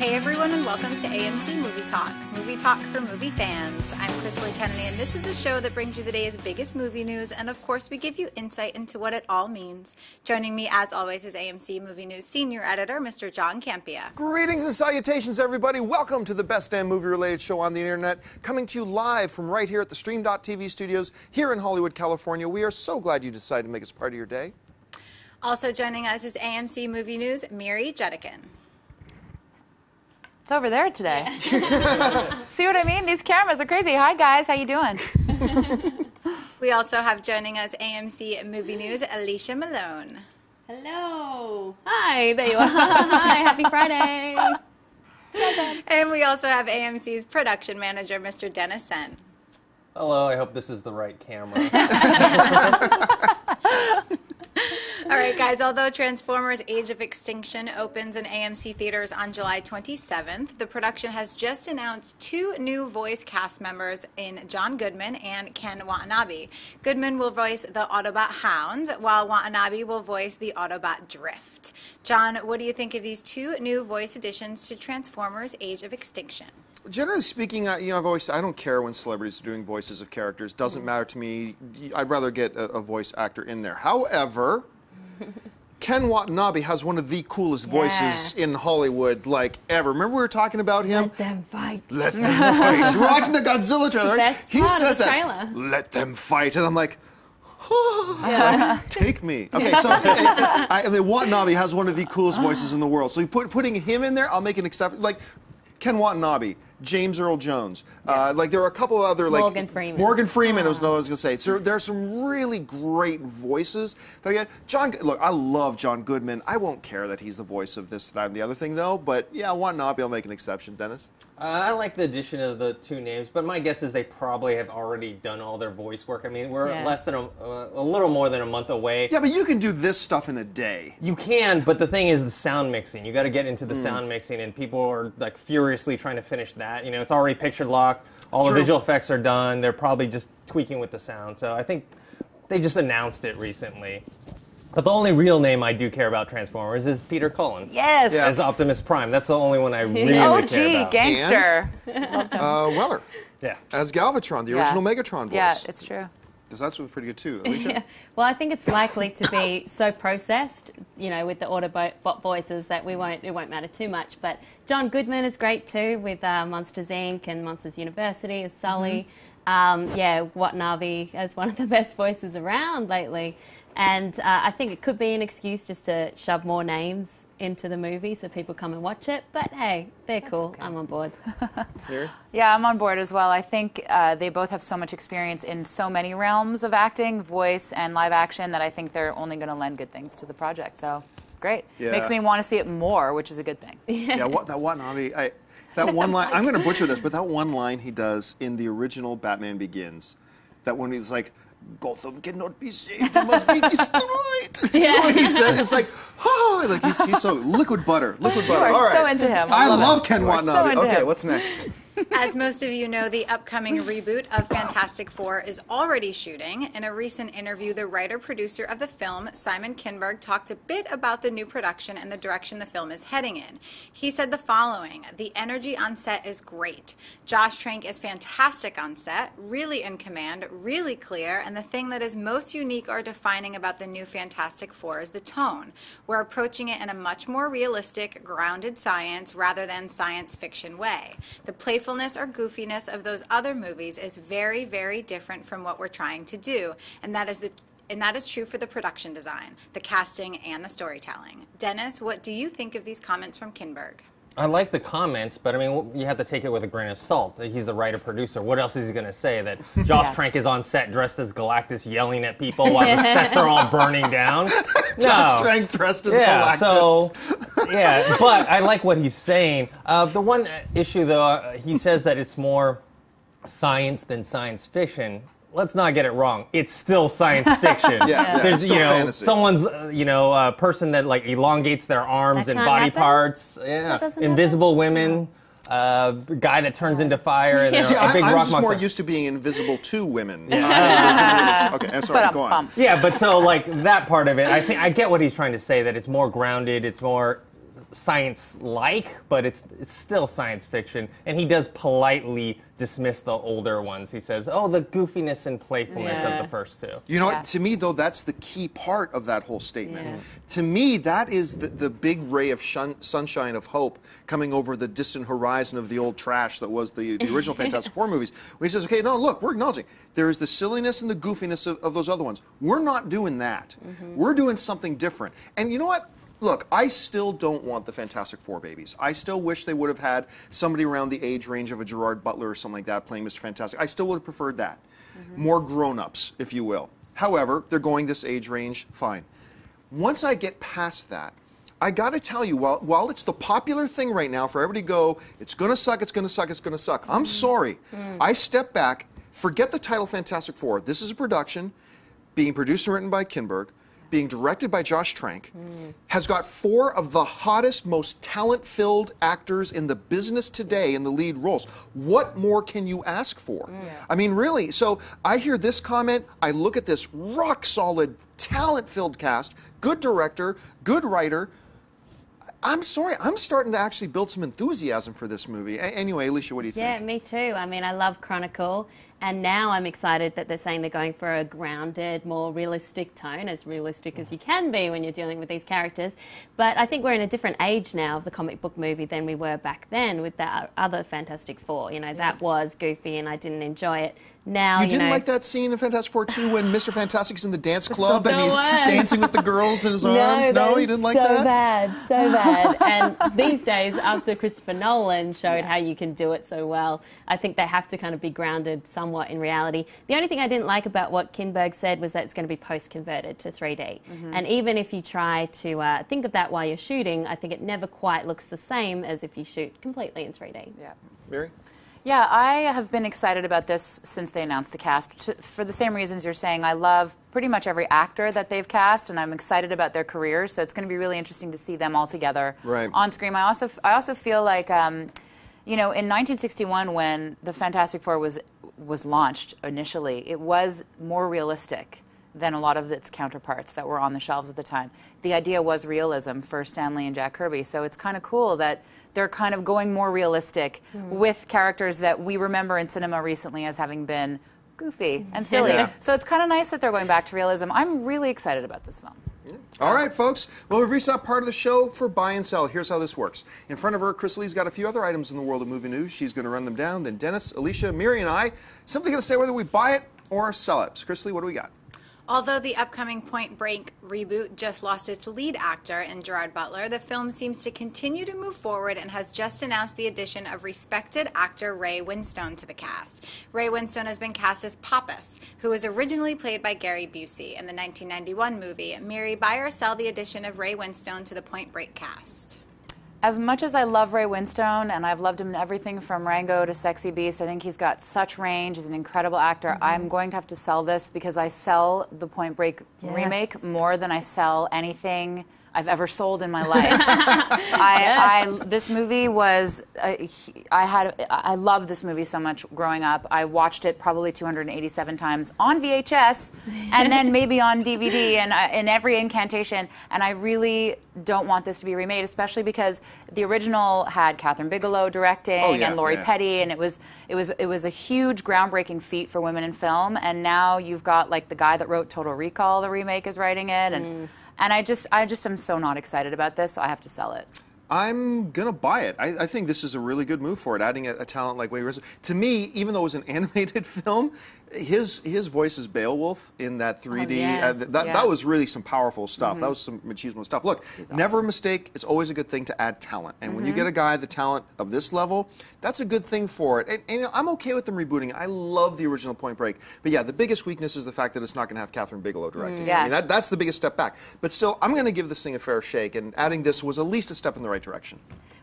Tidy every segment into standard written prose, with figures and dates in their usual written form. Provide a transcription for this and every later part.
Hey everyone, and welcome to AMC Movie Talk for movie fans. I'm Chrisley Kennedy, and this is the show that brings you the day's biggest movie news, and of course we give you insight into what it all means. Joining me, as always, is AMC Movie News Senior Editor, Mr. John Campea. Greetings and salutations, everybody. Welcome to the best damn movie-related show on the internet, coming to you live from right here at the Stream.TV studios here in Hollywood, California. We are so glad you decided to make us part of your day. Also joining us is AMC Movie News, Miri Jedikin. It's over there today. See what I mean? These cameras are crazy. Hi, guys. How you doing? We also have joining us AMC Movie News, Alicia Malone. Hello. Hi. There you are. Hi. Happy Friday. And we also have AMC's production manager, Mr. Dennis Sen. Hello. I hope this is the right camera. All right, guys, although Transformers Age of Extinction opens in AMC theaters on July 27th, the production has just announced two new voice cast members in John Goodman and Ken Watanabe. Goodman will voice the Autobot Hound, while Watanabe will voice the Autobot Drift. John, what do you think of these two new voice additions to Transformers Age of Extinction? Generally speaking, I don't care when celebrities are doing voices of characters. Doesn't matter to me. I'd rather get a voice actor in there. However, Ken Watanabe has one of the coolest voices in Hollywood, like, ever. Remember we were talking about him? Let them fight. Let them fight. We're watching the Godzilla trailer. Best He part says of the that. trailer. Let them fight. And I'm like, like, take me. Okay, so Watanabe has one of the coolest voices in the world. So putting him in there, I'll make an exception. Like, Ken Watanabe, James Earl Jones. Like, there are a couple other, like... Morgan Freeman was another I was going to say. So there are some really great voices that I get. Look, I love John Goodman. I won't care that he's the voice of this, that, and the other thing, though. But, yeah, Watanabe, I'll make an exception. Dennis? I like the addition of the two names, but my guess is they probably have already done all their voice work. I mean, we're less than a little more than a month away. Yeah, but you can do this stuff in a day. You can, but the thing is the sound mixing. You got to get into the sound mixing, and people are like furiously trying to finish that. You know, it's already picture locked. All the visual effects are done. They're probably just tweaking with the sound. So I think they just announced it recently. But the only real name I do care about Transformers is Peter Cullen. Yes. As Optimus Prime. That's the only one I really OG care about. gangster. And, Weller. Yeah. As Galvatron, the original Megatron voice. Yeah, it's true. That's pretty good too. Alicia? Well, I think it's likely to be so processed, you know, with the Autobot voices that it won't matter too much. But John Goodman is great too, with Monsters Inc. and Monsters University as Sully. Watanabe as one of the best voices around lately. And I think it could be an excuse just to shove more names into the movie so people come and watch it. But hey, they're cool. Okay. I'm on board. Yeah, I'm on board as well. I think they both have so much experience in so many realms of acting, voice, and live action that I think they're only going to lend good things to the project. So, great. Yeah. Makes me want to see it more, which is a good thing. Yeah, that Watanabe, that one line, I'm going to butcher this, but that one line he does in the original Batman Begins, that when he's like, Gotham cannot be saved, it must be destroyed. So he says, it's like, like he's so liquid butter. You are so into him. I love Ken Watanabe. So okay, what's next? As most of you know, the upcoming reboot of Fantastic Four is already shooting. In a recent interview, the writer-producer of the film, Simon Kinberg, talked a bit about the new production and the direction the film is heading in. He said the following: "The energy on set is great. Josh Trank is fantastic on set, really in command, really clear, and the thing that is most unique or defining about the new Fantastic Four is the tone. We're approaching it in a much more realistic, grounded science rather than science fiction way. The playfulness or goofiness of those other movies is very, very different from what we're trying to do, and that is true for the production design, the casting, and the storytelling." Dennis, what do you think of these comments from Kinberg? I like the comments, but I mean, you have to take it with a grain of salt. He's the writer-producer. What else is he going to say? That Josh Trank is on set dressed as Galactus yelling at people while the sets are all burning down? Josh Trank dressed as Galactus. But I like what he's saying. The one issue, though, he says that it's more science than science fiction. Let's not get it wrong. It's still science fiction. There's fantasy. Someone's a person that like elongates their arms and body parts. Yeah, invisible women. Guy that turns into fire. And See, a big I'm rock just monster. more used to being invisible to women. Okay, I'm sorry. Go on. Yeah, but so like that part of it, I think I get what he's trying to say. That it's more grounded. It's more science-like, but it's still science fiction. And he does politely dismiss the older ones. He says, "Oh, the goofiness and playfulness of the first two." You know what? To me, though, that's the key part of that whole statement. To me, that is the big ray of sunshine of hope coming over the distant horizon of the old trash that was the original Fantastic Four movies. When he says, "Okay, no, look, we're acknowledging there is the silliness and the goofiness of those other ones. We're not doing that. We're doing something different." And you know what? Look, I still don't want the Fantastic Four babies. I still wish they would have had somebody around the age range of a Gerard Butler or something like that playing Mr. Fantastic. I still would have preferred that. More grown-ups, if you will. However, they're going this age range, fine. Once I get past that, I got to tell you, while it's the popular thing right now for everybody to go, it's going to suck, it's going to suck, it's going to suck. I'm sorry. I step back, forget the title Fantastic Four. This is a production being produced and written by Kinberg, being directed by Josh Trank, has got 4 of the hottest, most talent-filled actors in the business today in the lead roles. What more can you ask for? I mean, really. So I hear this comment, I look at this rock-solid, talent-filled cast, good director, good writer. I'm sorry, I'm starting to actually build some enthusiasm for this movie. Anyway, Alicia, what do you think? Yeah, me too. I mean, I love Chronicle. And now I'm excited that they're saying they're going for a grounded, more realistic tone, as realistic as you can be when you're dealing with these characters. But I think we're in a different age now of the comic book movie than we were back then with that other Fantastic Four. You know, that was goofy and I didn't enjoy it. Now, you didn't like that scene in Fantastic Four 2 when Mr. Fantastic's in the dance club and he's dancing with the girls in his arms? No, you didn't like that? So bad. And these days, after Christopher Nolan showed how you can do it so well, I think they have to kind of be grounded somewhat in reality. The only thing I didn't like about what Kinberg said was that it's going to be post-converted to 3D. And even if you try to think of that while you're shooting, I think it never quite looks the same as if you shoot completely in 3D. Yeah. Mary? Yeah, I have been excited about this since they announced the cast. For the same reasons you're saying, I love pretty much every actor that they've cast, and I'm excited about their careers. So it's going to be really interesting to see them all together on screen. I also feel like, you know, in 1961 when the Fantastic Four was launched initially, it was more realistic than a lot of its counterparts that were on the shelves at the time. The idea was realism for Stan Lee and Jack Kirby. So it's kind of cool that they're kind of going more realistic with characters that we remember in cinema recently as having been goofy and silly. So it's kind of nice that they're going back to realism. I'm really excited about this film. All right, folks. Well, we've reached that part of the show for Buy and Sell. Here's how this works. In front of her, Chris Lee's got a few other items in the world of movie news. She's going to run them down. Then Dennis, Alicia, Miri, and I simply going to say whether we buy it or sell it. So, Chris Lee, what do we got? Although the upcoming Point Break reboot just lost its lead actor in Gerard Butler, the film seems to continue to move forward and has just announced the addition of respected actor Ray Winstone to the cast. Ray Winstone has been cast as Pappas, who was originally played by Gary Busey in the 1991 movie. Miri, buy or sell the addition of Ray Winstone to the Point Break cast? As much as I love Ray Winstone, and I've loved him in everything from Rango to Sexy Beast, I think he's got such range. He's an incredible actor. I'm going to have to sell this because I sell the Point Break remake more than I sell anything I've ever sold in my life. This movie was, I loved this movie so much growing up. I watched it probably 287 times on VHS and then maybe on DVD and in every incantation. And I really don't want this to be remade, especially because the original had Catherine Bigelow directing and Lori Petty, and it was a huge groundbreaking feat for women in film. And now you've got like the guy that wrote Total Recall, the remake, is writing it, and I just am so not excited about this, so I have to sell it. I'm going to buy it. I think this is a really good move for it, adding a talent like Wade Wilson. To me, even though it was an animated film, his voice as Beowulf in that 3D, that was really some powerful stuff. That was some machismo stuff. Look, never a mistake. It's always a good thing to add talent. And when you get a guy the talent of this level, that's a good thing for it. And you know, I'm okay with them rebooting. I love the original Point Break. But yeah, the biggest weakness is the fact that it's not going to have Catherine Bigelow directing. I mean, that's the biggest step back. But still, I'm going to give this thing a fair shake. And adding this was at least a step in the right direction.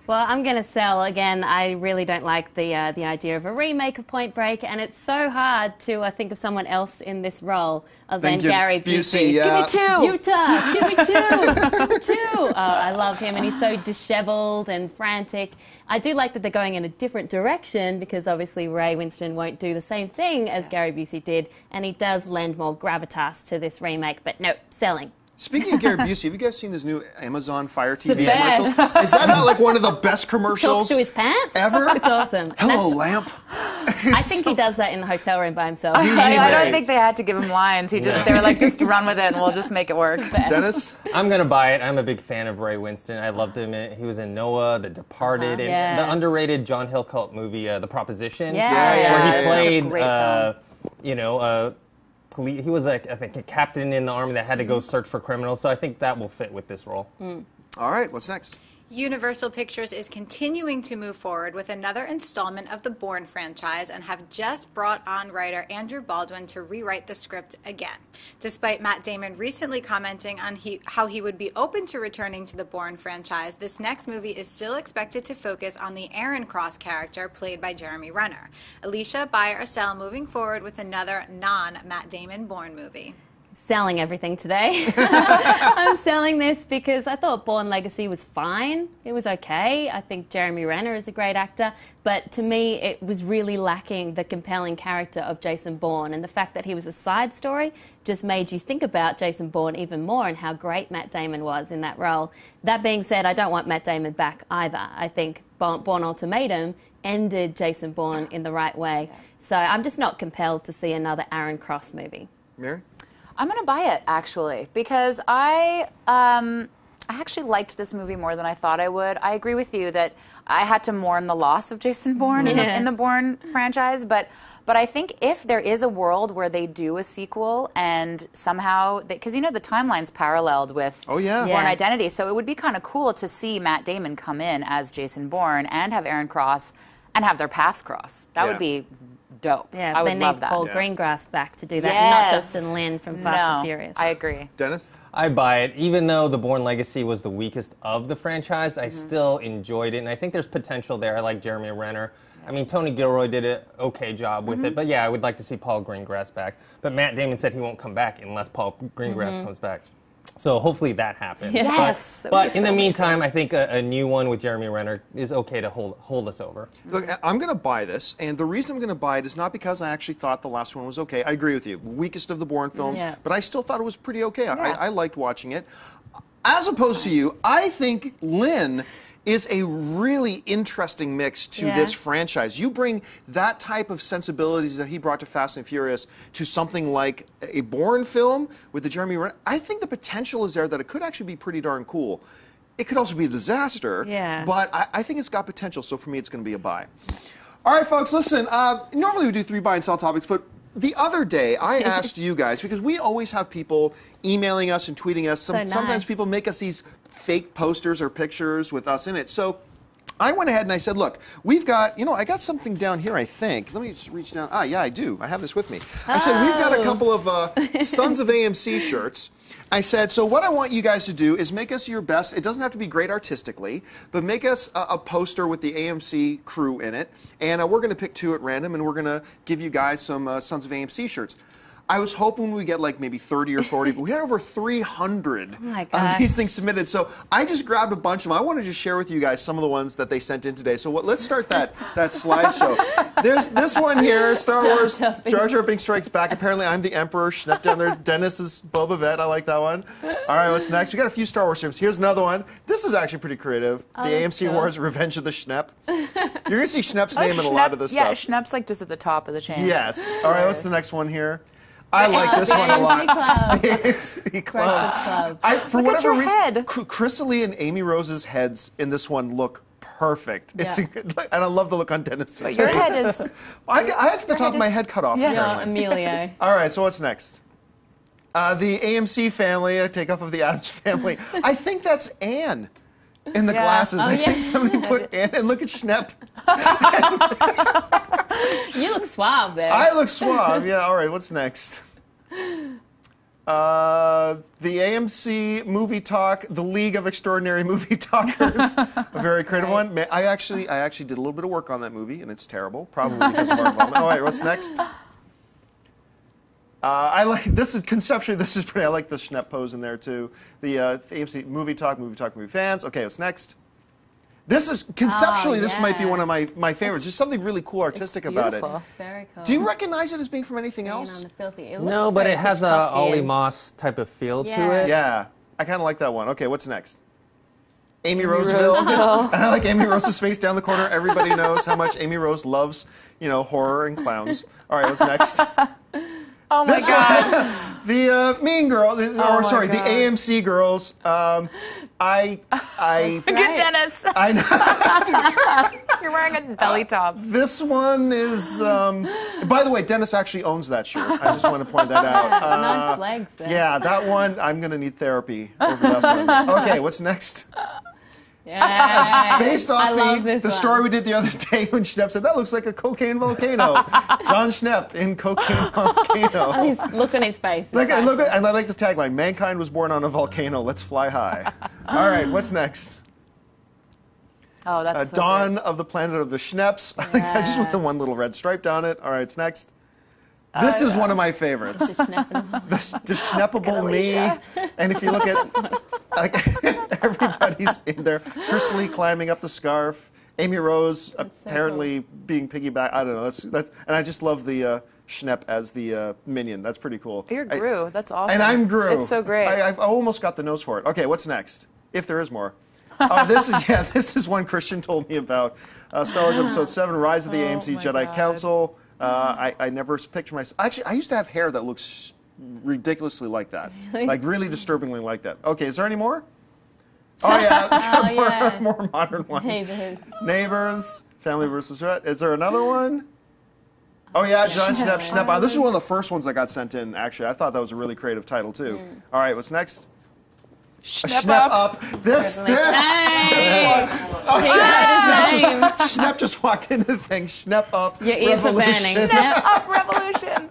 Well, I'm going to sell again. I really don't like the idea of a remake of Point Break, and it's so hard to think of someone else in this role other than Gary Busey. Give me two. Utah, give me two. I love him, and he's so disheveled and frantic. I do like that they're going in a different direction because obviously Ray Winstone won't do the same thing as Gary Busey did, and he does lend more gravitas to this remake. But no, selling. Speaking of Gary Busey, have you guys seen his new Amazon Fire TV commercials? Is that not like one of the best commercials Talks to his pants ever? It's awesome. Hello, lamp. I think he does that in the hotel room by himself. I don't think they had to give him lines. They were like, just run with it and we'll just make it work. Dennis? I'm going to buy it. I'm a big fan of Ray Winston. I loved him. He was in Noah, The Departed, and the underrated John Hill cult movie, The Proposition, where he played, he was like, I think, a captain in the army that had to go search for criminals. So I think that will fit with this role. All right, what's next? Universal Pictures is continuing to move forward with another installment of the Bourne franchise and have just brought on writer Andrew Baldwin to rewrite the script again. Despite Matt Damon recently commenting on how he would be open to returning to the Bourne franchise, this next movie is still expected to focus on the Aaron Cross character played by Jeremy Renner. Alicia, buy or sell moving forward with another non-Matt Damon Bourne movie? Selling everything today. I'm selling this because I thought Bourne Legacy was fine. It was okay. I think Jeremy Renner is a great actor, but to me it was really lacking the compelling character of Jason Bourne, and the fact that he was a side story just made you think about Jason Bourne even more and how great Matt Damon was in that role. That being said, I don't want Matt Damon back either. I think Bourne Ultimatum ended Jason Bourne in the right way. So I'm just not compelled to see another Aaron Cross movie. Mary? I'm going to buy it, actually, because I actually liked this movie more than I thought I would. I agree with you that I had to mourn the loss of Jason Bourne in the Bourne franchise, but I think if there is a world where they do a sequel and somehow, because the timeline's paralleled with Bourne Identity, so it would be kind of cool to see Matt Damon come in as Jason Bourne and have Aaron Cross and have their paths cross. That would be dope. Yeah, I would they love need that. Paul Greengrass back to do that, not Justin Lin from Fast and Furious. I agree. Dennis? I buy it. Even though the Bourne Legacy was the weakest of the franchise, I still enjoyed it, and I think there's potential there. I like Jeremy Renner. I mean, Tony Gilroy did an okay job with it, but yeah, I would like to see Paul Greengrass back. But Matt Damon said he won't come back unless Paul Greengrass comes back. So hopefully that happens. Yes. But in the meantime, I think a new one with Jeremy Renner is okay to hold us over. Look, I'm going to buy this, and the reason I'm going to buy it is not because I actually thought the last one was okay. I agree with you. Weakest of the Bourne films, but I still thought it was pretty okay. I liked watching it. As opposed to you, I think Lynn is a really interesting mix to this franchise. You bring that type of sensibilities that he brought to Fast and Furious to something like a Bourne film with the Jeremy Renner. I think the potential is there that it could actually be pretty darn cool. It could also be a disaster, but I think it's got potential, so for me it's going to be a buy. All right, folks, listen, normally we do 3 buy and sell topics, but the other day I asked you guys, because we always have people emailing us and tweeting us. Sometimes people make us these fake posters or pictures with us in it. So I went ahead and I said, look, we've got, I got something down here, I think. Let me just reach down. Yeah, I do. I have this with me. I said, we've got a couple of Sons of AMC shirts. I said, so what I want you guys to do is make us your best. It doesn't have to be great artistically, but make us a poster with the AMC crew in it. And we're going to pick 2 at random, and we're going to give you guys some Sons of AMC shirts. I was hoping we get like maybe 30 or 40, but we had over 300 of these things submitted. So I just grabbed a bunch of them. I want to just share with you guys some of the ones that they sent in today. So let's start that slideshow. There's this one here, Star Wars, Jar Jar Binks Strikes Back. Apparently I'm the Emperor. Schnepp down there. Dennis is Boba Fett. I like that one. All right, what's next? We got a few Star Wars films. Here's another one. This is actually pretty creative. The AMC Wars Revenge of the Schnepp. You're going to see Schnepp's name in a lot of this stuff. Yeah, Schnepp's like just at the top of the chain. Yes. All right, what's the next one here? I like this one a lot. The AMC Club. For whatever reason, Chrysalie and Amy Rose's heads in this one look perfect. It's and I love the look on Dennis's face. Your head is. I have the top of my head cut off. Yeah, Emilio. All right, so what's next? The AMC family, a takeoff of the Addams family. I think that's Anne in the glasses. I think somebody put Anne, and look at Schnepp. You look suave there. I look suave. Yeah. All right. What's next? The AMC Movie Talk, the League of Extraordinary Movie Talkers, a very creative one. I actually did a little bit of work on that movie, and it's terrible, probably because of our involvement. All right. What's next? I like this is conceptually. This is pretty. I like the Schnepp pose in there too. The AMC Movie Talk, Movie Fans. Okay. What's next? This is conceptually, this yeah. might be one of my favorites. Just something really cool, artistic about it. beautiful. Very cool. Do you recognize it as being from anything Being else? on the filthy. It No, looks but very it has a tucked Ollie in. Moss type of feel to Yeah. it. Yeah, I kind of like that one. Okay, what's next? Amy Roseville. And I like Amy Rose's face down the corner. Everybody knows how much Amy Rose loves, horror and clowns. All right, what's next? Oh my God. The Mean Girl, the God. AMC girls. Good Dennis. I know. You're wearing a belly top. This one is. By the way, Dennis actually owns that shirt. I just want to point that out. Nice legs there. Yeah, that one. I'm gonna need therapy over that one. Okay, what's next? Yeah. Based I off love this the one. story we did the other day when Schnepp said that looks like a cocaine volcano. John Schnepp in Cocaine Volcano. And his look on his face. Look at, and I like this tagline: "Mankind was born on a volcano. Let's fly high." All right, what's next? Oh, that's so Dawn good. of the Planet of the Schnepps. I like that, just with the one little red stripe down it. All right, it's next. This is one of my favorites. The Schneppable Me. And if you look at, like, everybody's in there. Chris Lee climbing up the scarf. Amy Rose apparently being piggyback. I don't know. That's, and I just love the Schnepp as the minion. That's pretty cool. You're Gru. That's awesome. And I'm Gru. It's so great. I almost got the nose for it. Okay, what's next? If there is more. This is one Christian told me about. Star Wars Episode 7, Rise of the AMC my Jedi God. Council. I never pictured myself. Actually, I used to have hair that looks ridiculously like that. Really? Like really disturbingly like that. Okay, is there any more? Oh yeah, more modern one. Neighbors, Family versus Threat. Is there another one? Oh yeah, John Schnepp. This is one of the first ones that got sent in, actually. I thought that was a really creative title too. All right, what's next? Schnepp up. This one. Oh, Schnepp just walked into the thing. Schnepp up. Your ears are burning. Revolution. Schnepp up revolution.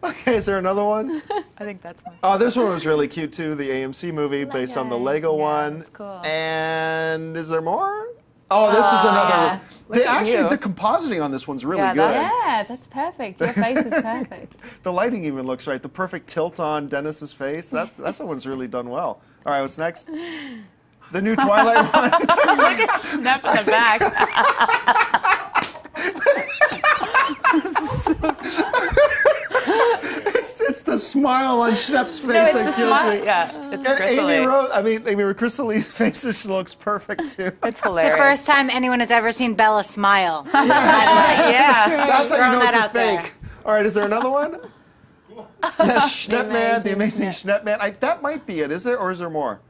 Okay, is there another one? I think that's one. Oh, this one was really cute too. The AMC movie based on the Lego one. That's cool. And is there more? Oh, this is another. Look at you. The compositing on this one's really Yeah, good. Yeah, that's perfect. Your face is perfect. The lighting even looks right. The perfect tilt on Dennis's face. That one's really done well. All right, what's next? The new Twilight one. Look at Schnepp in the back. It's the smile on Schnepp's face No, it's that the kills smile. me. Yeah, it's And Amy Amy Crystal Lee's face just looks perfect too. It's The hilarious. first time anyone has ever seen Bella smile. Yeah. That's how you throwing know that it's a out there. fake. All right, is there another one? Yeah, Schnepp Man, the amazing Schnepp Man. That might be it. Is there, or is there more?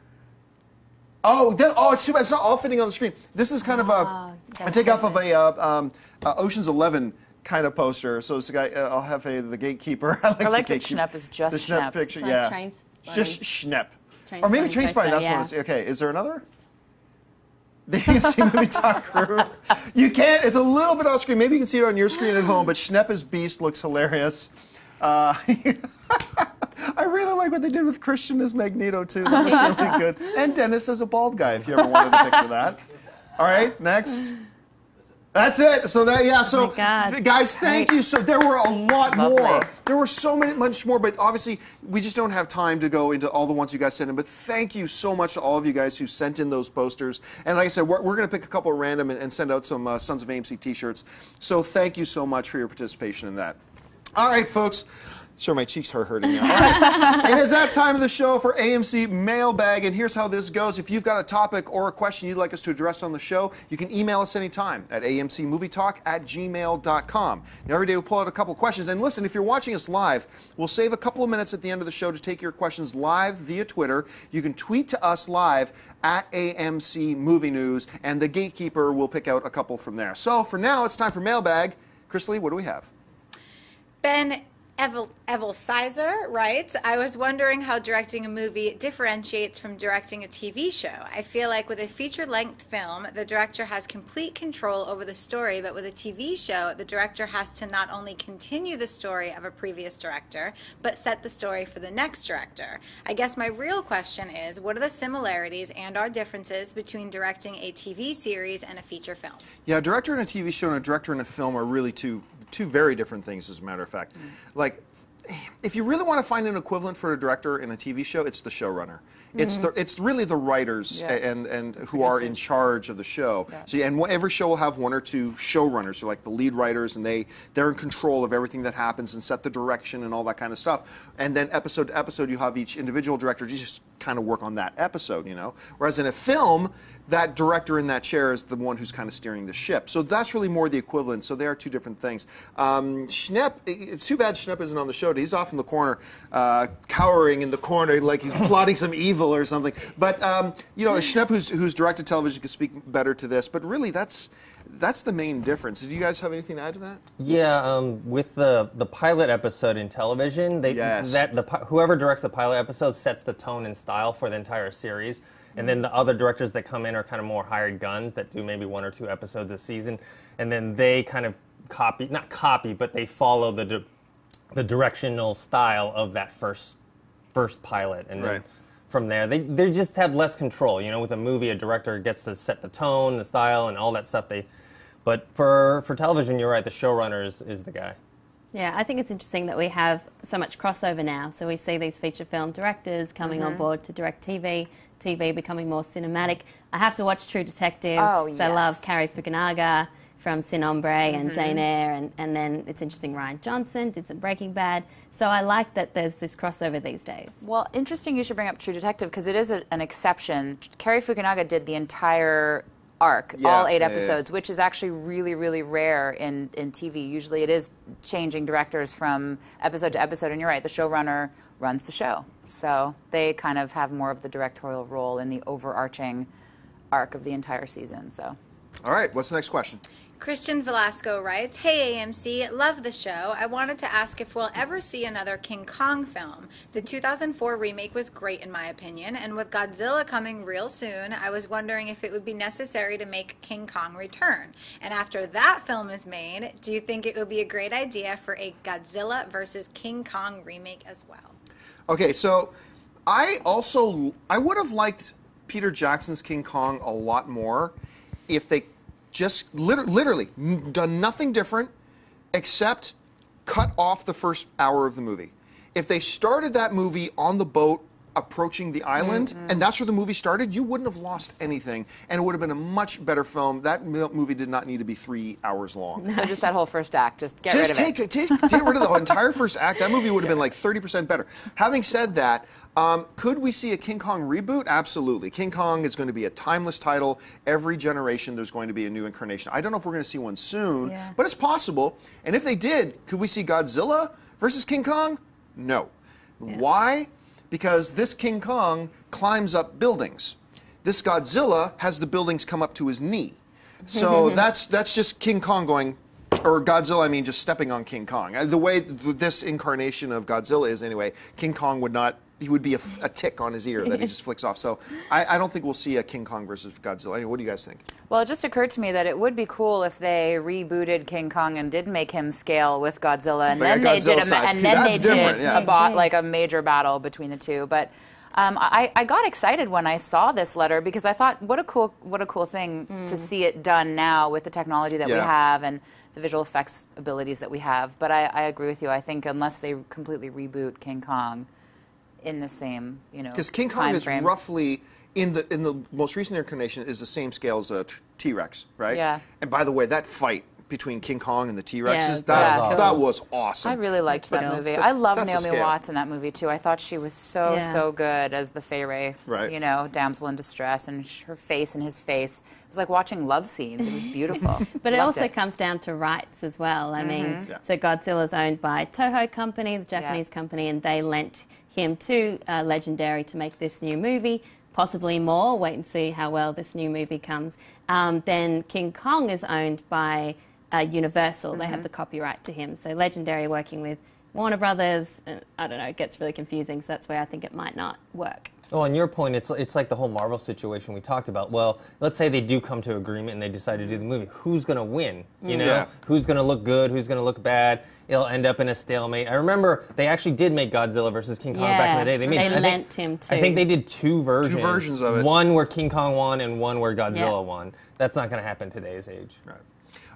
Oh, it's too bad. It's not all fitting on the screen. This is kind of a takeoff of a Ocean's 11 kind of poster. So it's a guy. I'll have the gatekeeper. I like the that Schnepp is just the Schnepp Schnepp. picture. Like Yeah, Trainspotting. just Schnepp. Trainspotting Or maybe Trainspotting. poster, That's yeah. what it's. Okay, is there another? The AMC Movie Talk crew. You can't. It's a little bit off screen. Maybe you can see it on your screen at home. But Schnepp as Beast looks hilarious. I really like what they did with Christian as Magneto too. That was really good. And Dennis as a bald guy, if you ever wanted to picture that. All right, next. That's it. So my God. Guys, thank you. So there were a lot Lovely. more. There were so much more, but obviously we just don't have time to go into all the ones you guys sent in. But thank you so much to all of you guys who sent in those posters. And like I said, we're going to pick a couple at random and send out some Sons of AMC T-shirts. So thank you so much for your participation in that. All right, folks. Sure, my cheeks are hurting now. All right. It is that time of the show for AMC Mailbag, and here's how this goes. If you've got a topic or a question you'd like us to address on the show, you can email us anytime at amcmovietalk@gmail.com. Now, every day we'll pull out a couple of questions. And listen, if you're watching us live, we'll save a couple of minutes at the end of the show to take your questions live via Twitter. You can tweet to us live at AMC Movie News, and the gatekeeper will pick out a couple from there. So for now, it's time for Mailbag. Chris Lee, what do we have? Ben Evelsizer writes, I was wondering how directing a movie differentiates from directing a TV show. I feel like with a feature-length film, the director has complete control over the story, but with a TV show, the director has to not only continue the story of a previous director, but set the story for the next director. I guess my real question is, what are the similarities and/or differences between directing a TV series and a feature film? Yeah, a director in a TV show and a director in a film are really two very different things, as a matter of fact. Like, if you really want to find an equivalent for a director in a TV show, it's the showrunner. It's really the writers and who are in charge of the show. Yeah. So and every show will have one or two showrunners, so like the lead writers, and they're in control of everything that happens and set the direction and all that kind of stuff. And then episode to episode, you have each individual director just kind of work on that episode, you know. Whereas in a film, that director in that chair is the one who's kind of steering the ship. So that's really more the equivalent. So they are two different things. Schnepp, it's too bad Schnepp isn't on the show. He's off in the corner, cowering in the corner like he's plotting some evil or something. But you know, Schnepp, who's directed television, could speak better to this. But really, that's the main difference. Did you guys have anything to add to that? Yeah, with the pilot episode in television, whoever directs the pilot episode sets the tone and style for the entire series. And then the other directors that come in are kind of more hired guns that do maybe 1 or 2 episodes a season. And then they kind of not copy, but they follow the directional style of that first pilot. And then from there, they just have less control. You know, with a movie, a director gets to set the tone, the style, and all that stuff. But for television, you're right, the showrunner is the guy. Yeah, I think it's interesting that we have so much crossover now. So we see these feature film directors coming on board to direct TV becoming more cinematic. I have to watch True Detective. Oh, yes. I love Cary Fukunaga from Sin Hombre and Jane Eyre, and then it's interesting, Rian Johnson did some Breaking Bad. So I like that there's this crossover these days. Well, interesting you should bring up True Detective, because it is an exception. Cary Fukunaga did the entire arc, all 8 episodes, which is actually really, really rare in TV. Usually it is changing directors from episode to episode, and you're right, the showrunner runs the show. So they kind of have more of the directorial role in the overarching arc of the entire season. So, all right, what's the next question? Christian Velasco writes, "Hey AMC, love the show. I wanted to ask if we'll ever see another King Kong film. The 2004 remake was great in my opinion, and with Godzilla coming real soon, I was wondering if it would be necessary to make King Kong return. And after that film is made, do you think it would be a great idea for a Godzilla versus King Kong remake as well?" Okay, so I would have liked Peter Jackson's King Kong a lot more if they just literally done nothing different except cut off the first hour of the movie. If they started that movie on the boat approaching the island, and that's where the movie started, you wouldn't have lost anything, and it would have been a much better film. That movie did not need to be 3 hours long. So just that whole first act, just get rid of it. Get rid of the entire first act. That movie would have been like 30% better. Having said that, could we see a King Kong reboot? Absolutely. King Kong is going to be a timeless title. Every generation there's going to be a new incarnation. I don't know if we're going to see one soon, but it's possible. And if they did, could we see Godzilla versus King Kong? No. Why? Because this King Kong climbs up buildings. This Godzilla has the buildings come up to his knee. So that's just King Kong going, or Godzilla, I mean, just stepping on King Kong. The way this incarnation of Godzilla is anyway, King Kong would not, he would be a tick on his ear that he just flicks off. So I don't think we'll see a King Kong versus Godzilla. Anyway, what do you guys think? Well, it just occurred to me that it would be cool if they rebooted King Kong and did make him scale with Godzilla, and then they did a major battle between the two. But I got excited when I saw this letter because I thought, what a cool thing to see it done now with the technology that we have and the visual effects abilities that we have. But I agree with you. I think unless they completely reboot King Kong in the same, because King Kong is roughly in the most recent incarnation is the same scale as a T-Rex, right? Yeah. And by the way, that fight between King Kong and the T-Rexes, that was awesome. I really liked that movie. I love Naomi Watts in that movie too. I thought she was so good as the Fay Ray, damsel in distress, and her face and his face. It was like watching love scenes. It was beautiful. But it also comes down to rights as well. I mean, so Godzilla's owned by Toho Company, the Japanese company, and they lent him to Legendary to make this new movie, possibly more. Wait and see how well this new movie comes. Then King Kong is owned by Universal. They have the copyright to him. So Legendary working with Warner Brothers, I don't know, it gets really confusing, so that's where I think it might not work. Oh, on your point, it's like the whole Marvel situation we talked about. Well, let's say they do come to agreement and they decide to do the movie. Who's going to win? Who's going to look good? Who's going to look bad? It'll end up in a stalemate. I remember they actually did make Godzilla versus King Kong back in the day. They lent him to. I think they did 2 versions. 2 versions of it. One where King Kong won and one where Godzilla won. That's not going to happen today's age. Right.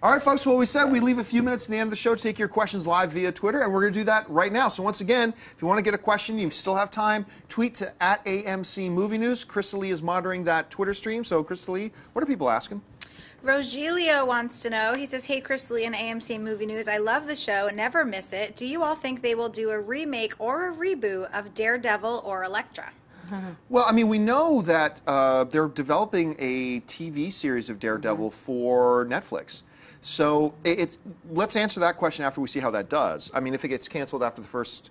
All right, folks, well, we said we leave a few minutes at the end of the show to take your questions live via Twitter, and we're going to do that right now. So once again, if you want to get a question, you still have time. Tweet to @AMC Movie News. Crystal Lee is monitoring that Twitter stream. So, Crystal Lee, what are people asking? Rogelio wants to know, he says, hey, Crystal Lee and AMC Movie News, I love the show, never miss it. Do you all think they will do a remake or a reboot of Daredevil or Elektra? Well, I mean, we know that they're developing a TV series of Daredevil for Netflix. So let's answer that question after we see how that does. I mean, if it gets canceled after the first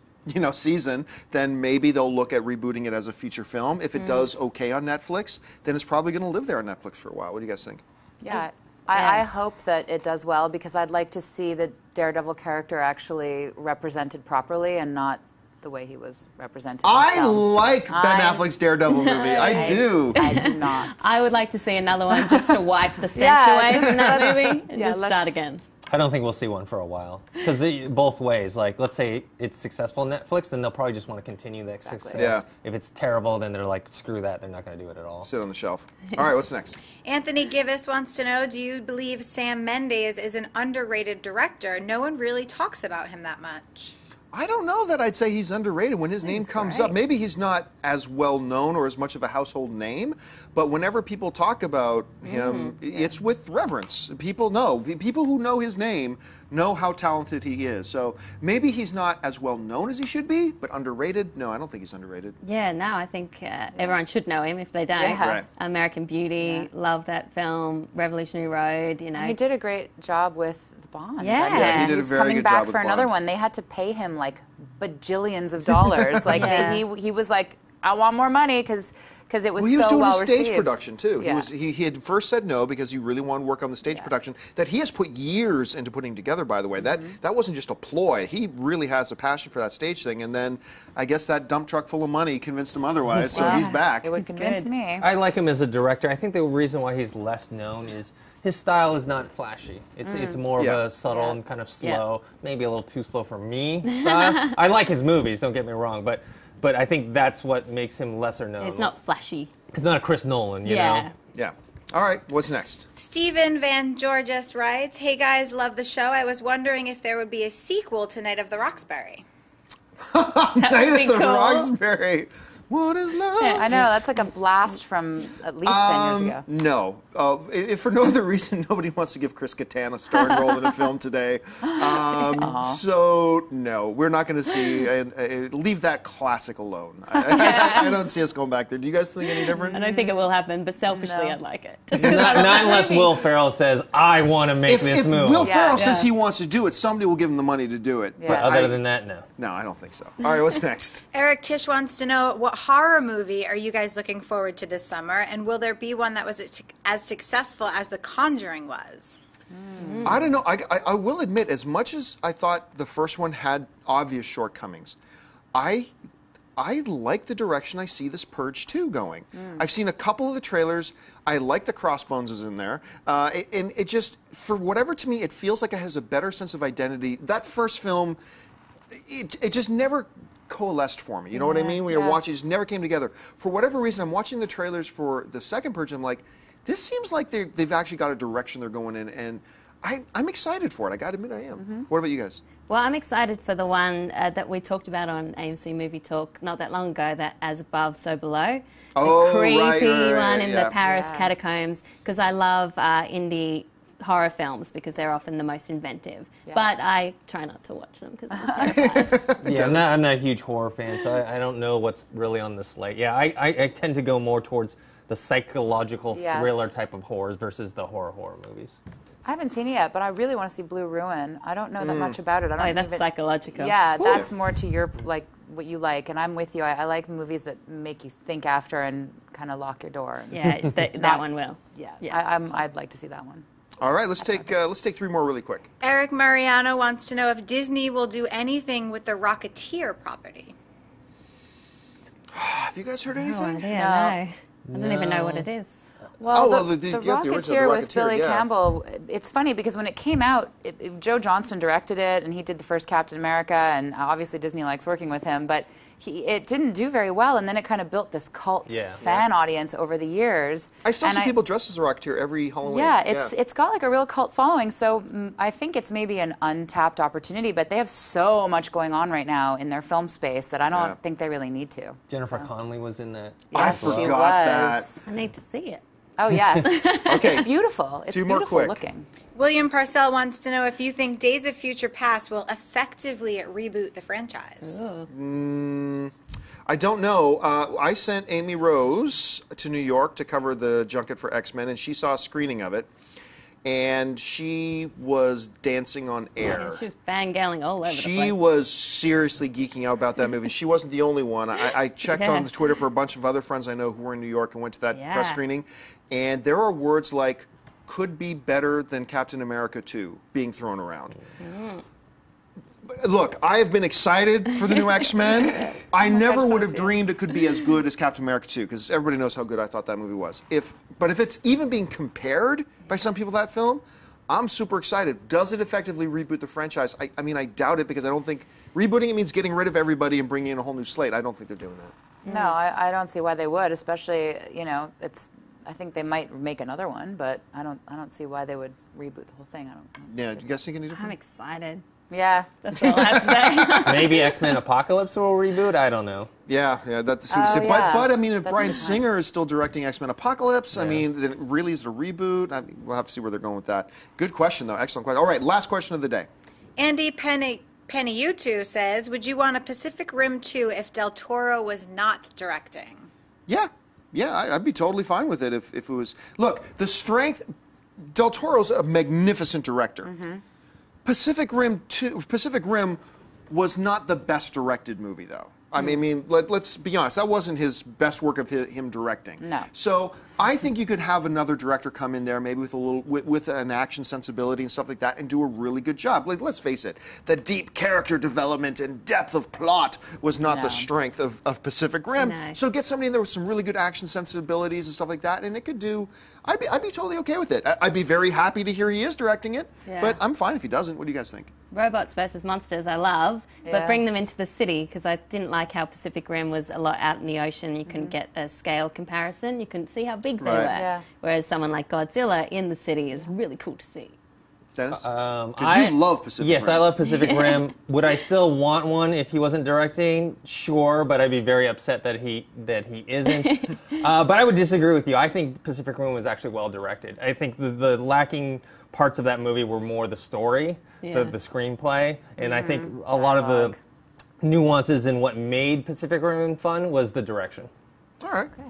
season, then maybe they'll look at rebooting it as a feature film. If it does okay on Netflix, then it's probably going to live there on Netflix for a while. What do you guys think? Yeah, I hope that it does well because I'd like to see the Daredevil character actually represented properly and not the way he was represented. I like Ben Affleck's Daredevil movie. I do. I do not. I would like to see another one just to wipe the stench away from that movie and just start again. I don't think we'll see one for a while. Because both ways, like, let's say it's successful on Netflix, then they'll probably just want to continue that success. Yeah. If it's terrible, then they're like, screw that, they're not going to do it at all. Sit on the shelf. All right, what's next? Anthony Givas wants to know, do you believe Sam Mendes is an underrated director? No one really talks about him that much. I don't know that I'd say he's underrated. When his name comes up, maybe he's not as well known or as much of a household name, but whenever people talk about him, it's with reverence. People know. People who know his name know how talented he is. So maybe he's not as well known as he should be, but underrated? No, I don't think he's underrated. Yeah, no, I think everyone should know him if they don't. Yeah. Right. American Beauty, love that film, Revolutionary Road, And he did a great job with Bond. Yeah. Yeah, he did a He's very coming good back job with for another Bond. one. They had to pay him like bajillions of dollars. Like Yeah. he was like, I want more money because it was Well, he was so doing well a stage received. production too. Yeah. He had first said no because he really wanted to work on the stage production that he has put years into putting together. By the way, that wasn't just a ploy. He really has a passion for that stage thing. And then I guess that dump truck full of money convinced him otherwise. So he's back. It would convince good. me. I like him as a director. I think the reason why he's less known is his style is not flashy. It's more of a subtle and kind of slow, maybe a little too slow for me style. I like his movies, don't get me wrong, but I think that's what makes him lesser known. It's not flashy. He's not a Chris Nolan, you know? Yeah. All right. What's next? Stephen Van Georges writes, hey guys, love the show. I was wondering if there would be a sequel to Night of the Roxbury. Night be at the cool. Roxbury. What is love? I know, that's like a blast from at least 10 years ago. No. If for no other reason, nobody wants to give Chris Kattan a starring role in a film today. So, no, we're not going to see. Leave that classic alone. I don't see us going back there. Do you guys think any different? I don't think it will happen, but selfishly I'd like it. Not unless Will Ferrell says, I want to make this If move. Will Ferrell says he wants to do it, somebody will give him the money to do it. But other than that, no. No, I don't think so. All right, what's next? Eric Tish wants to know, what horror movie are you guys looking forward to this summer, and will there be one that was as successful as The Conjuring was? I don't know. I will admit, as much as I thought the first one had obvious shortcomings, I like the direction I see this Purge 2 going. I've seen a couple of the trailers. I like the Crossbones is in there. And it just, for whatever to me, it feels like it has a better sense of identity. That first film, it just never coalesced for me. You know what I mean? When you're watching, it just never came together. For whatever reason, I'm watching the trailers for the second Purge, and I'm like, this seems like they've actually got a direction they're going in, and I'm excited for it. I got to admit I am. What about you guys? Well, I'm excited for the one that we talked about on AMC Movie Talk not that long ago, that As Above, So Below. The creepy one in the Paris catacombs, because I love indie horror films because they're often the most inventive. But I try not to watch them because I'm terrified. Yeah, I'm not a huge horror fan, so I don't know what's really on the slate. Yeah, I tend to go more towards the psychological thriller type of horrors versus the horror movies. I haven't seen it yet, but I really want to see Blue Ruin. I don't know that much about it. I don't That's psychological. Yeah, that's more to your what you like, and I'm with you. I like movies that make you think after and kind of lock your door. Yeah, that one will. Yeah. I'd like to see that one. All right, let's take 3 more really quick. Eric Mariano wants to know if Disney will do anything with the Rocketeer property. Have you guys heard anything? No. I don't even know what it is. Well, the the original Rocketeer with Rocketeer, Billy Campbell, it's funny because when it came out, Joe Johnston directed it, and he did the first Captain America, and obviously Disney likes working with him, but it didn't do very well, and then it kind of built this cult fan audience over the years. I still see people dressed as a Rocketeer every Halloween. Yeah, it's got like a real cult following, so I think it's maybe an untapped opportunity, but they have so much going on right now in their film space that I don't think they really need to. Jennifer Connelly was in that. I forgot that. I need to see it. Oh, yes. Okay. It's beautiful. It's Two more beautiful quick. looking. William Parcell wants to know if you think Days of Future Past will effectively reboot the franchise. I don't know. I sent Amy Rose to New York to cover the junket for X-Men, and she saw a screening of it, and she was dancing on air. Yeah, she was fangirling all over the place. She was seriously geeking out about that movie. She wasn't the only one. I checked on the Twitter for a bunch of other friends I know who were in New York and went to that press screening, and there are words like, could be better than Captain America 2 being thrown around. Look, I have been excited for the new X-Men. I never would have dreamed it could be as good as Captain America 2, because everybody knows how good I thought that movie was. But if it's even being compared by some people to that film, I'm super excited. Does it effectively reboot the franchise? I mean, I doubt it, because I don't think rebooting it means getting rid of everybody and bringing in a whole new slate. I don't think they're doing that. No, I don't see why they would, especially, I think they might make another one, but I don't see why they would reboot the whole thing. Yeah, do you guys think any different? I'm excited. Yeah. That's all I have to say. Maybe X-Men Apocalypse will reboot? I don't know. Yeah, that seems to. yeah. But I mean, if That's Bryan fine. Singer is still directing X-Men Apocalypse, I mean, then it really is a reboot. We'll have to see where they're going with that. Good question, though. Excellent question. All right, last question of the day. Andy Penny says, would you want a Pacific Rim 2 if Del Toro was not directing? Yeah, I'd be totally fine with it if it was. Look, the strength. Del Toro's a magnificent director. Pacific Rim was not the best directed movie, though. I mean, let's be honest. That wasn't his best work of him directing. No. So I think you could have another director come in there, maybe with a little with an action sensibility and stuff like that, and do a really good job. Like, let's face it, the deep character development and depth of plot was not the strength of Pacific Rim. No. So get somebody in there with some really good action sensibilities and stuff like that, and it could do. I'd be totally okay with it. I'd be very happy to hear he is directing it, but I'm fine if he doesn't. What do you guys think? Robots versus monsters, I love, but Yeah. bring them into the city, because I didn't like how Pacific Rim was a lot out in the ocean. You couldn't get a scale comparison. You couldn't see how big they Right. were. Yeah. Whereas someone like Godzilla in the city is really cool to see. Dennis? Because you love Pacific Rim. Yes, I love Pacific Rim. Would I still want one if he wasn't directing? Sure, but I'd be very upset that he isn't. But I would disagree with you. I think Pacific Rim was actually well directed. I think the lacking parts of that movie were more the story, the screenplay, and I think a lot of the nuances in what made Pacific Rim fun was the direction. All right. Okay.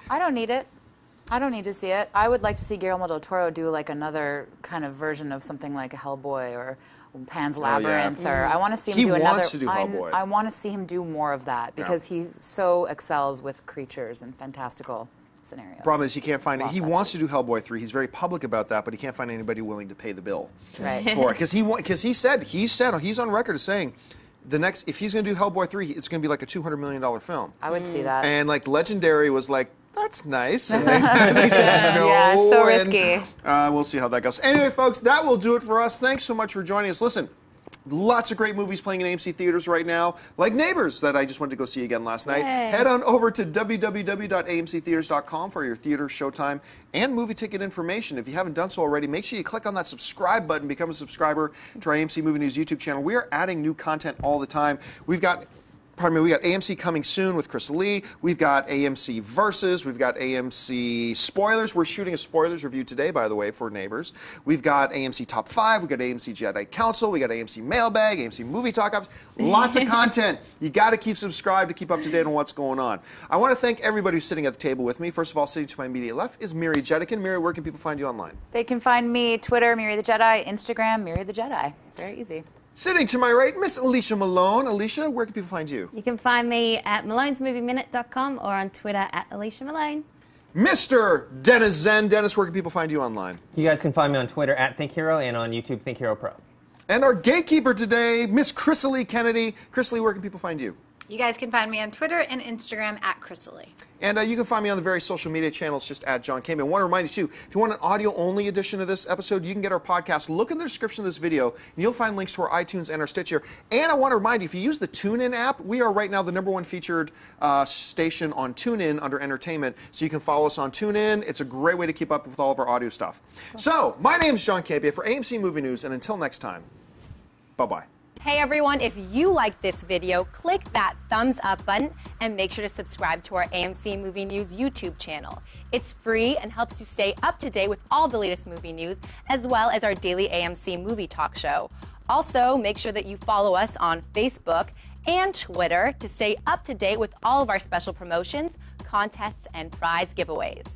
I don't need it. I don't need to see it. I would like to see Guillermo del Toro do like another kind of version of something like Hellboy or Pan's Labyrinth, or I want to see him do another. He wants to do Hellboy. I want to see him do more of that because he so excels with creatures and fantastical scenarios. Problem is he can't find it. He that's wants to do Hellboy 3. He's very public about that, but he can't find anybody willing to pay the bill Right. for it. Because he said he's on record as saying if he's going to do Hellboy 3, it's going to be like a $200 million film. I would see that. And like Legendary was like, that's nice. And they said no. Yeah, it's so and, risky. We'll see how that goes. Anyway, folks, that will do it for us. Thanks so much for joining us. Listen, lots of great movies playing in AMC theaters right now, like Neighbors that I just went to go see again last night. Yay. Head on over to www.amctheaters.com for your theater, showtime, and movie ticket information. If you haven't done so already, make sure you click on that subscribe button, become a subscriber to our AMC Movie News YouTube channel. We are adding new content all the time. We got AMC coming soon with Chris Lee. We've got AMC Versus. We've got AMC Spoilers. We're shooting a spoilers review today, by the way, for Neighbors. We've got AMC Top 5. We've got AMC Jedi Council. We got AMC Mailbag, AMC Movie Talk-Ups. Lots of content. You got to keep subscribed to keep up to date on what's going on. I want to thank everybody who's sitting at the table with me. First of all, sitting to my immediate left is Miri Jedikin. Miri, where can people find you online? They can find me Twitter, Miri the Jedi, Instagram, Miri the Jedi. Very easy. Sitting to my right, Miss Alicia Malone. Alicia, where can people find you? You can find me at malonesmovieminute.com or on Twitter at Alicia Malone. Mr. Dennis Zen. Dennis, where can people find you online? You guys can find me on Twitter at ThinkHero and on YouTube ThinkHero Pro. And our gatekeeper today, Miss Chrysalie Kennedy. Chrysalie, where can people find you? You guys can find me on Twitter and Instagram at Chrysalie. And you can find me on the various social media channels just at John Campbell. I want to remind you, too, if you want an audio-only edition of this episode, you can get our podcast. Look in the description of this video, and you'll find links to our iTunes and our Stitcher. And I want to remind you, if you use the TuneIn app, we are right now the #1 featured station on TuneIn under entertainment. So you can follow us on TuneIn. It's a great way to keep up with all of our audio stuff. So, my name is John Campbell for AMC Movie News, and until next time, bye-bye. Hey everyone, if you liked this video, click that thumbs up button and make sure to subscribe to our AMC Movie News YouTube channel. It's free and helps you stay up to date with all the latest movie news, as well as our daily AMC movie talk show. Also, make sure that you follow us on Facebook and Twitter to stay up to date with all of our special promotions, contests, and prize giveaways.